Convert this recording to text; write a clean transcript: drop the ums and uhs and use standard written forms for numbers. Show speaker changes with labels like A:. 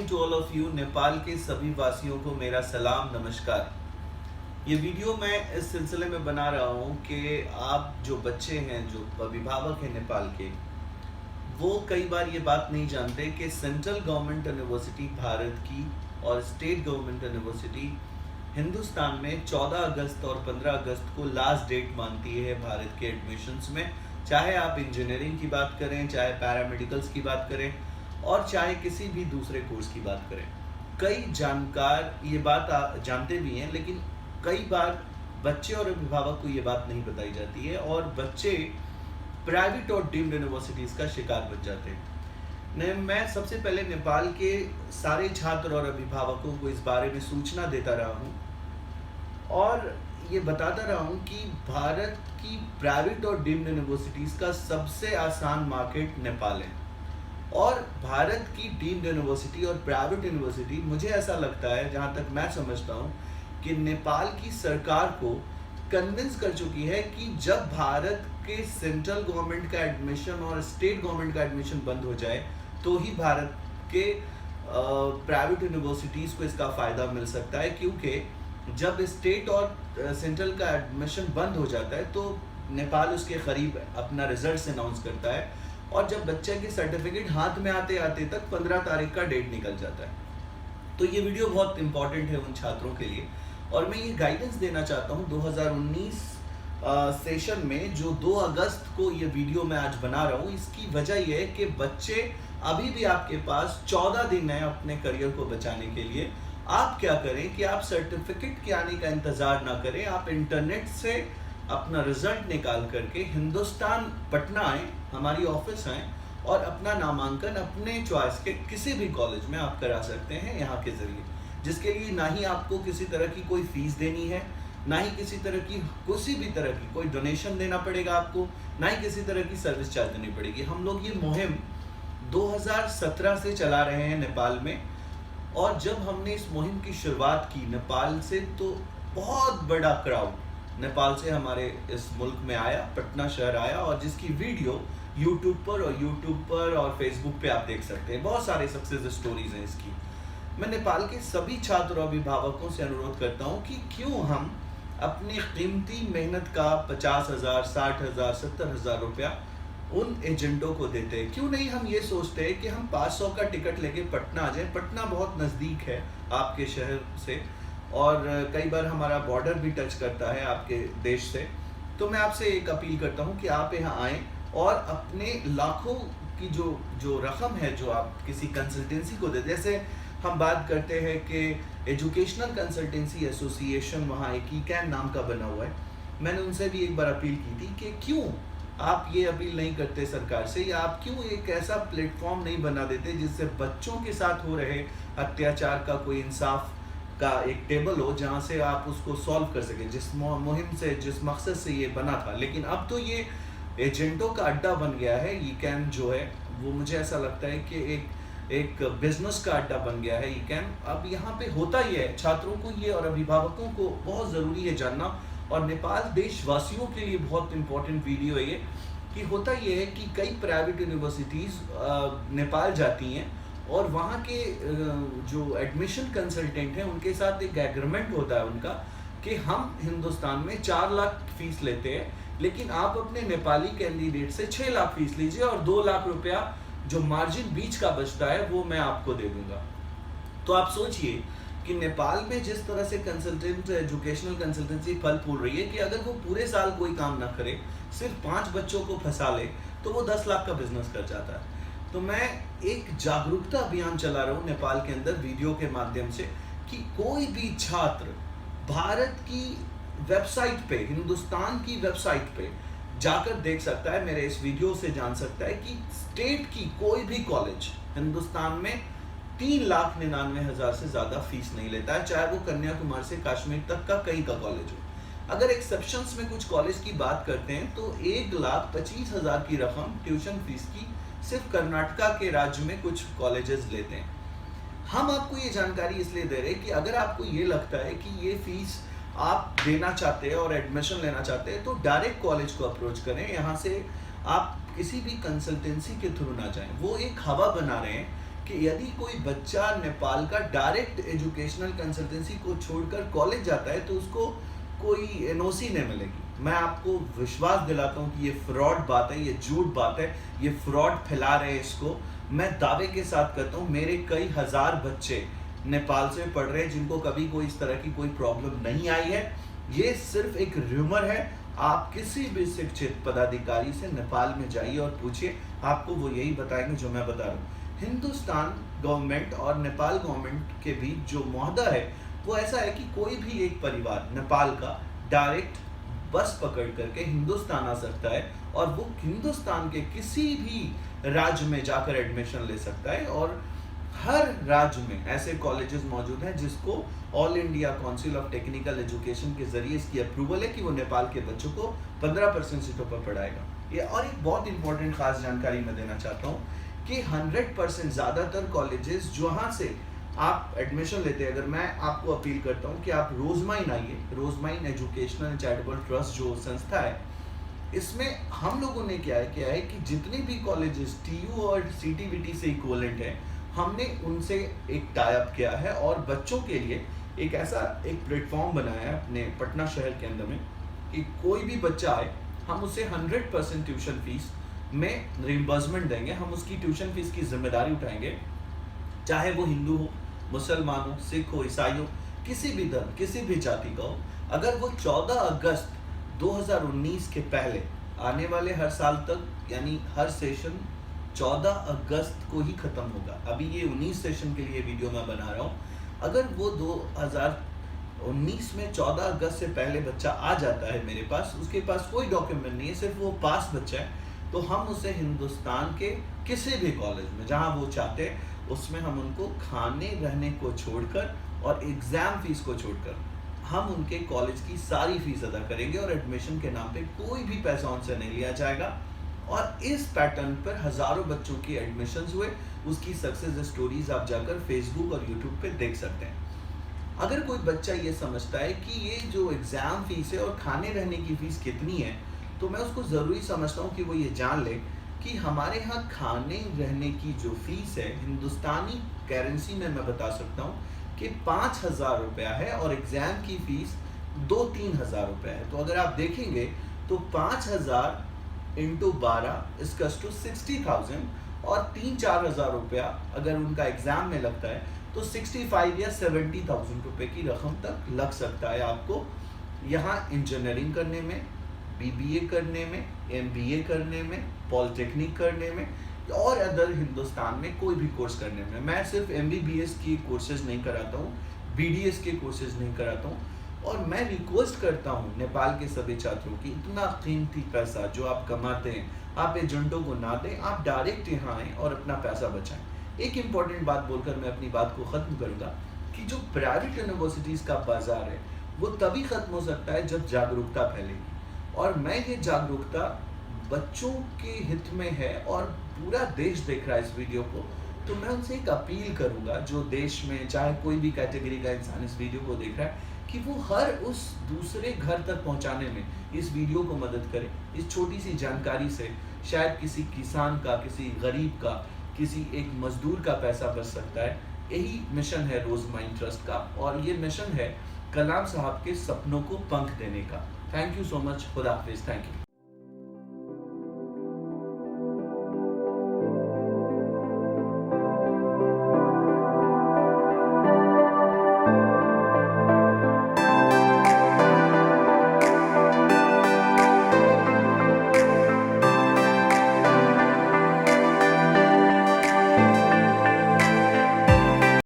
A: Morning to all of you. Nepal के सभी वासियों को मेरा सलाम नमस्कार। ये वीडियो मैं इस सिलसिले में बना रहा हूँ कि आप जो बच्चे हैं, जो अभिभावक हैं नेपाल के, वो कई बार ये बात नहीं जानते कि सेंट्रल गवर्नमेंट यूनिवर्सिटी भारत की और स्टेट गवर्नमेंट यूनिवर्सिटी हिंदुस्तान में 14 अगस्त और 15 अगस्त को लास्ट डेट मानती है भारत के एडमिशन्स में। चाहे आप इंजीनियरिंग की बात करें, चाहे पैरामेडिकल्स की बात करें और चाहे किसी भी दूसरे कोर्स की बात करें। कई जानकार ये बात जानते भी हैं, लेकिन कई बार बच्चे और अभिभावक को ये बात नहीं बताई जाती है और बच्चे प्राइवेट और डीम्ड यूनिवर्सिटीज़ का शिकार बन जाते हैं। मैं सबसे पहले नेपाल के सारे छात्र और अभिभावकों को इस बारे में सूचना देता रहा हूँ और ये बताता रहा हूँ कि भारत की प्राइवेट और डीम्ड यूनिवर्सिटीज़ का सबसे आसान मार्केट नेपाल है। और भारत की डीम्ड यूनिवर्सिटी और प्राइवेट यूनिवर्सिटी, मुझे ऐसा लगता है, जहाँ तक मैं समझता हूँ, कि नेपाल की सरकार को कन्विंस कर चुकी है कि जब भारत के सेंट्रल गवर्नमेंट का एडमिशन और स्टेट गवर्नमेंट का एडमिशन बंद हो जाए तो ही भारत के प्राइवेट यूनिवर्सिटीज़ को इसका फ़ायदा मिल सकता है। क्योंकि जब स्टेट और सेंट्रल का एडमिशन बंद हो जाता है तो नेपाल उसके करीब अपना रिजल्ट अनाउंस करता है और जब बच्चे के सर्टिफिकेट हाथ में आते आते तक 15 तारीख का डेट निकल जाता है। तो ये वीडियो बहुत इंपॉर्टेंट है उन छात्रों के लिए और मैं ये गाइडेंस देना चाहता हूँ 2019 सेशन में, जो 2 अगस्त को ये वीडियो मैं आज बना रहा हूँ। इसकी वजह यह है कि बच्चे, अभी भी आपके पास 14 दिन है अपने करियर को बचाने के लिए। आप क्या करें कि आप सर्टिफिकेट के आने का इंतज़ार ना करें, आप इंटरनेट से अपना रिजल्ट निकाल करके हिंदुस्तान पटना आएँ, हमारी ऑफिस आएँ और अपना नामांकन अपने चॉइस के किसी भी कॉलेज में आप करा सकते हैं यहाँ के ज़रिए, जिसके लिए ना ही आपको किसी तरह की कोई फीस देनी है, ना ही किसी भी तरह की कोई डोनेशन देना पड़ेगा आपको, ना ही किसी तरह की सर्विस चार्ज देनी पड़ेगी। हम लोग ये मुहिम 2017 से चला रहे हैं नेपाल में और जब हमने इस मुहिम की शुरुआत की नेपाल से तो बहुत बड़ा क्राउड नेपाल से हमारे इस मुल्क में आया, पटना शहर आया और जिसकी वीडियो यूट्यूब पर और फेसबुक पे आप देख सकते हैं। बहुत सारे सक्सेस स्टोरीज हैं इसकी। मैं नेपाल के सभी छात्र और अभिभावकों से अनुरोध करता हूं कि क्यों हम अपनी कीमती मेहनत का 50,000, 60,000, 70,000 रुपया उन एजेंटों को देते हैं। क्यों नहीं हम ये सोचते हैं कि हम 500 का टिकट लेके पटना आ जाएं। पटना बहुत नज़दीक है आपके शहर से और कई बार हमारा बॉर्डर भी टच करता है आपके देश से। तो मैं आपसे एक अपील करता हूं कि आप यहाँ आएँ और अपने लाखों की जो रकम है जो आप किसी कंसल्टेंसी को देते, जैसे हम बात करते हैं कि एजुकेशनल कंसल्टेंसी एसोसिएशन वहाँ एक ECAN नाम का बना हुआ है। मैंने उनसे भी एक बार अपील की थी कि क्यों आप ये अपील नहीं करते सरकार से, या आप क्यों एक ऐसा प्लेटफॉर्म नहीं बना देते जिससे बच्चों के साथ हो रहे अत्याचार का कोई इंसाफ का एक टेबल हो जहाँ से आप उसको सॉल्व कर सकें, जिस मुहिम से, जिस मकसद से ये बना था। लेकिन अब तो ये एजेंटों का अड्डा बन गया है। ECAN जो है वो, मुझे ऐसा लगता है कि एक बिजनेस का अड्डा बन गया है ECAN। अब यहाँ पे होता ही है, छात्रों को ये और अभिभावकों को बहुत ज़रूरी है जानना, और नेपाल देशवासियों के लिए बहुत इंपॉर्टेंट वीडियो है ये, कि होता ये है कि कई प्राइवेट यूनिवर्सिटीज़ नेपाल जाती हैं और वहाँ के जो एडमिशन कंसल्टेंट हैं उनके साथ एक एग्रीमेंट होता है उनका कि हम हिंदुस्तान में 4 लाख फीस लेते हैं, लेकिन आप अपने नेपाली कैंडिडेट से 6 लाख फीस लीजिए और 2 लाख रुपया जो मार्जिन बीच का बचता है वो मैं आपको दे दूंगा। तो आप सोचिए कि नेपाल में जिस तरह से कंसल्टेंट एजुकेशनल कंसल्टेंसी फल फूल रही है कि अगर वो पूरे साल कोई काम ना करे, सिर्फ 5 बच्चों को फंसा ले, तो वो 10 लाख का बिजनेस कर जाता है। तो मैं एक जागरूकता अभियान चला रहा हूँ नेपाल के अंदर वीडियो के माध्यम से कि कोई भी छात्र भारत की वेबसाइट पे, हिंदुस्तान की वेबसाइट पे जाकर देख सकता है, मेरे इस वीडियो से जान सकता है कि स्टेट की कोई भी कॉलेज हिंदुस्तान में 3,99,000 से ज़्यादा फीस नहीं लेता है, चाहे वो कन्याकुमारी से कश्मीर तक का कहीं का कॉलेज हो। अगर एक्सेप्शंस में कुछ कॉलेज की बात करते हैं तो 1,25,000 की रकम ट्यूशन फीस की सिर्फ कर्नाटका के राज्य में कुछ कॉलेजेस लेते हैं। हम आपको ये जानकारी इसलिए दे रहे हैं कि अगर आपको ये लगता है कि ये फीस आप देना चाहते हैं और एडमिशन लेना चाहते हैं तो डायरेक्ट कॉलेज को अप्रोच करें। यहाँ से आप किसी भी कंसल्टेंसी के थ्रू ना जाएं। वो एक हवा बना रहे हैं कि यदि कोई बच्चा नेपाल का डायरेक्ट एजुकेशनल कंसल्टेंसी को छोड़कर कॉलेज जाता है तो उसको कोई एनओसी नहीं मिलेगी। मैं आपको विश्वास दिलाता हूँ कि ये फ्रॉड बात है, ये झूठ बात है, ये फ्रॉड फैला रहे हैं इसको। मैं दावे के साथ कहता हूँ मेरे कई हजार बच्चे नेपाल से पढ़ रहे हैं जिनको कभी कोई इस तरह की कोई प्रॉब्लम नहीं आई है। ये सिर्फ एक र्यूमर है। आप किसी भी शिक्षित पदाधिकारी से नेपाल में जाइए और पूछिए, आपको वो यही बताएंगे जो मैं बता रहा हूँ। हिंदुस्तान गवर्नमेंट और नेपाल गवर्नमेंट के बीच जो मुआहदा है वो ऐसा है कि कोई भी एक परिवार नेपाल का डायरेक्ट बस पकड़ करके हिंदुस्तान आ सकता है और वो हिंदुस्तान के किसी भी राज्य में जाकर एडमिशन ले सकता है। और हर राज्य में ऐसे कॉलेजेस मौजूद हैं जिसको all India council of technical education के जरिए इसकी अप्रूवल है कि वो नेपाल के बच्चों को 15% सीटों पर पढ़ाएगा। ये और एक बहुत इंपॉर्टेंट खास जानकारी मैं देना चाहता हूँ कि 100% ज़्यादातर कॉलेजेस जहाँ से आप एडमिशन लेते हैं, अगर मैं आपको अपील करता हूँ कि आप रोजमाइन आइए, रोजमाइन एजुकेशनल चैरिटेबल ट्रस्ट जो संस्था है, इसमें हम लोगों ने क्या है कि जितने भी कॉलेजेस टीयू और सीटीवीटी से इक्विवेलेंट है, हमने उनसे एक टाई अप किया है और बच्चों के लिए एक ऐसा एक प्लेटफॉर्म बनाया है अपने पटना शहर के अंदर में कि कोई भी बच्चा आए, हम उसे 100% ट्यूशन फीस में रिम्बर्समेंट देंगे। हम उसकी ट्यूशन फीस की जिम्मेदारी उठाएंगे, चाहे वो हिंदू हो, मुसलमान हो, सिख हो, ईसाई हो, किसी भी धर्म, किसी भी जाति का हो। अगर वो 14 अगस्त 2019 के पहले आने वाले हर साल तक, यानी हर सेशन 14 अगस्त को ही खत्म होगा। अभी ये 19 सेशन के लिए वीडियो मैं बना रहा हूँ। अगर वो 2019 में 14 अगस्त से पहले बच्चा आ जाता है मेरे पास, उसके पास कोई डॉक्यूमेंट नहीं है, सिर्फ वो पास बच्चा है, तो हम उसे हिंदुस्तान के किसी भी कॉलेज में जहाँ वो चाहते हैं उसमें हम उनको खाने रहने को छोड़कर और एग्ज़ाम फीस को छोड़कर हम उनके कॉलेज की सारी फीस अदा करेंगे और एडमिशन के नाम पे कोई भी पैसा उनसे नहीं लिया जाएगा। और इस पैटर्न पर हज़ारों बच्चों की एडमिशन्स हुए, उसकी सक्सेस स्टोरीज आप जाकर फेसबुक और यूट्यूब पे देख सकते हैं। अगर कोई बच्चा ये समझता है कि ये जो एग्ज़ाम फीस है और खाने रहने की फ़ीस कितनी है, तो मैं उसको ज़रूरी समझता हूँ कि वो ये जान ले कि हमारे यहाँ खाने रहने की जो फ़ीस है हिंदुस्तानी करेंसी में मैं बता सकता हूँ कि 5,000 रुपया है और एग्ज़ाम की फ़ीस 2-3 हज़ार रुपया है। तो अगर आप देखेंगे तो 5,000 इंटू 12 इसकस टू 60,000 और 3-4 हज़ार रुपया अगर उनका एग्ज़ाम में लगता है तो 65 या 70,000 रुपये की रकम तक लग सकता है आपको यहाँ इंजीनियरिंग करने में, बीबीए करने में, एमबीए करने में, पॉलिटेक्निक करने में और अदर हिंदुस्तान में कोई भी कोर्स करने में। मैं सिर्फ एमबीबीएस की कोर्सेज नहीं कराता हूँ, बीडीएस के कोर्सेज नहीं कराता हूँ। और मैं रिक्वेस्ट करता हूँ नेपाल के सभी छात्रों की, इतना कीमती पैसा जो आप कमाते हैं आप एजेंटों को ना दें, आप डायरेक्ट यहाँ आएँ और अपना पैसा बचाएं। एक इम्पॉर्टेंट बात बोलकर मैं अपनी बात को ख़त्म करूँगा कि जो प्राइवेट यूनिवर्सिटीज़ का बाजार है वो तभी ख़त्म हो सकता है जब जागरूकता फैलेगी। और मैं ये जागरूकता बच्चों के हित में है और पूरा देश देख रहा है इस वीडियो को, तो मैं उनसे एक अपील करूँगा जो देश में चाहे कोई भी कैटेगरी का इंसान इस वीडियो को देख रहा है कि वो हर उस दूसरे घर तक पहुँचाने में इस वीडियो को मदद करे। इस छोटी सी जानकारी से शायद किसी किसान का, किसी गरीब का, किसी एक मजदूर का पैसा बच सकता है। यही मिशन है रोजमाइन ट्रस्ट का और ये मिशन है कलाम साहब के सपनों को पंख देने का। Thank you so much. खुदा हाफिज़। Thank you.